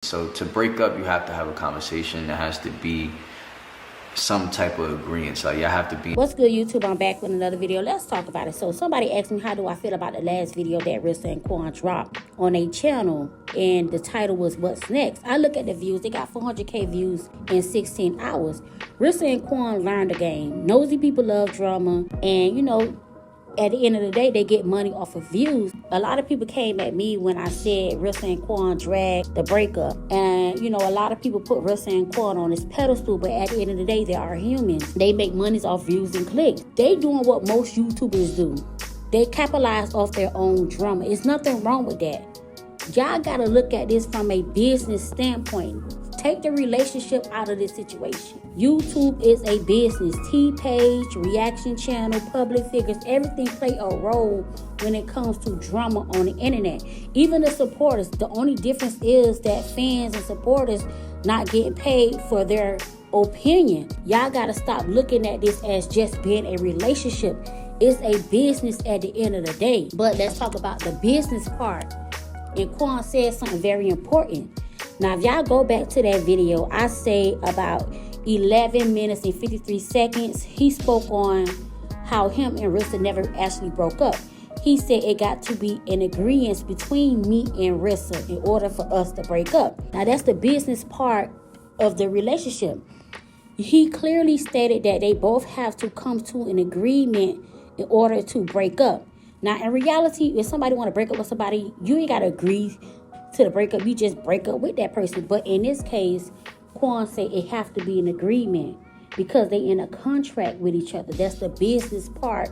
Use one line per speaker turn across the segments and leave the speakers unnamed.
So to break up, you have to have a conversation. There has to be some type of agreement. So you have to be.
What's good, YouTube? I'm back with another video. Let's talk about it. So somebody asked me, how do I feel about the last video that Rissa and Quan dropped on a channel, and the title was What's Next? I look at the views. They got 400k views in 16 hours. Rissa and Quan learned the game. Nosy people love drama, and you know, at the end of the day, they get money off of views. A lot of people came at me when I said Rissa and Quan dragged the breakup. And, you know, a lot of people put Rissa and Quan on this pedestal, but at the end of the day, they are humans. They make money off views and clicks. They doing what most YouTubers do. They capitalize off their own drama. It's nothing wrong with that. Y'all got to look at this from a business standpoint. Take the relationship out of this situation. YouTube is a business. T-page, reaction channel, public figures, everything play a role when it comes to drama on the internet. Even the supporters, the only difference is that fans and supporters not getting paid for their opinion. Y'all gotta stop looking at this as just being a relationship. It's a business at the end of the day. But let's talk about the business part. And Quan said something very important. Now, if y'all go back to that video, I say about 11 minutes and 53 seconds, he spoke on how him and Rissa never actually broke up. He said it got to be an agreement between me and Rissa in order for us to break up. Now, that's the business part of the relationship. He clearly stated that they both have to come to an agreement in order to break up. Now, in reality, if somebody want to break up with somebody, you ain't got to agree to the breakup. You just break up with that person. But in this case, Quan said it have to be an agreement because they in a contract with each other. That's the business part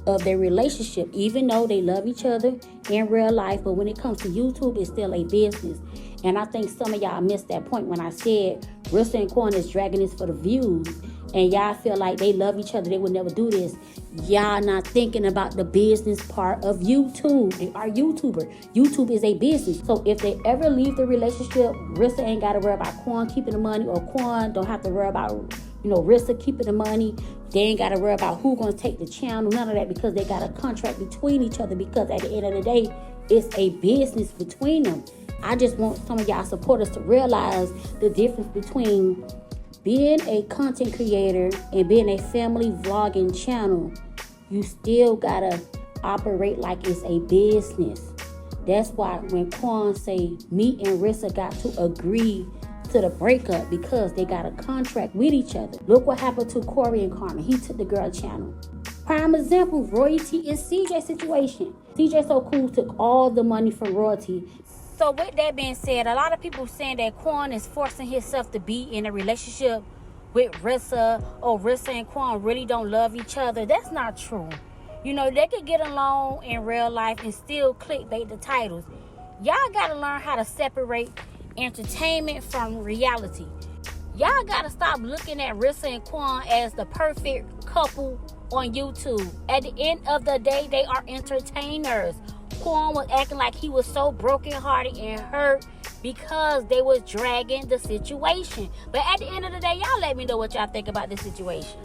of their relationship, even though they love each other in real life. But when it comes to YouTube, it's still a business. And I think some of y'all missed that point when I said Rissa and Quan is dragging this for the views, and y'all feel like they love each other, they would never do this. Y'all not thinking about the business part of YouTube. They are YouTuber. YouTube is a business. So if they ever leave the relationship, Rissa ain't got to worry about Quan keeping the money, or Quan don't have to worry about, you know, Rissa keeping the money. They ain't got to worry about who's going to take the channel, none of that, because they got a contract between each other, because at the end of the day, it's a business between them. I just want some of y'all supporters to realize the difference between being a content creator and being a family vlogging channel. You still gotta operate like it's a business. That's why when Quan say me and Rissa got to agree to the breakup, because they got a contract with each other. Look what happened to Corey and Carmen. He took the girl channel. Prime example, Royalty is CJ's situation. CJ So Cool took all the money from Royalty. So with that being said, a lot of people saying that Quan is forcing himself to be in a relationship with Rissa, or Rissa and Quan really don't love each other. That's not true. You know, they could get along in real life and still clickbait the titles. Y'all gotta learn how to separate entertainment from reality. Y'all gotta stop looking at Rissa and Quan as the perfect couple on YouTube. At the end of the day, they are entertainers. Quan was acting like he was so brokenhearted and hurt because they was dragging the situation. But at the end of the day, y'all let me know what y'all think about this situation.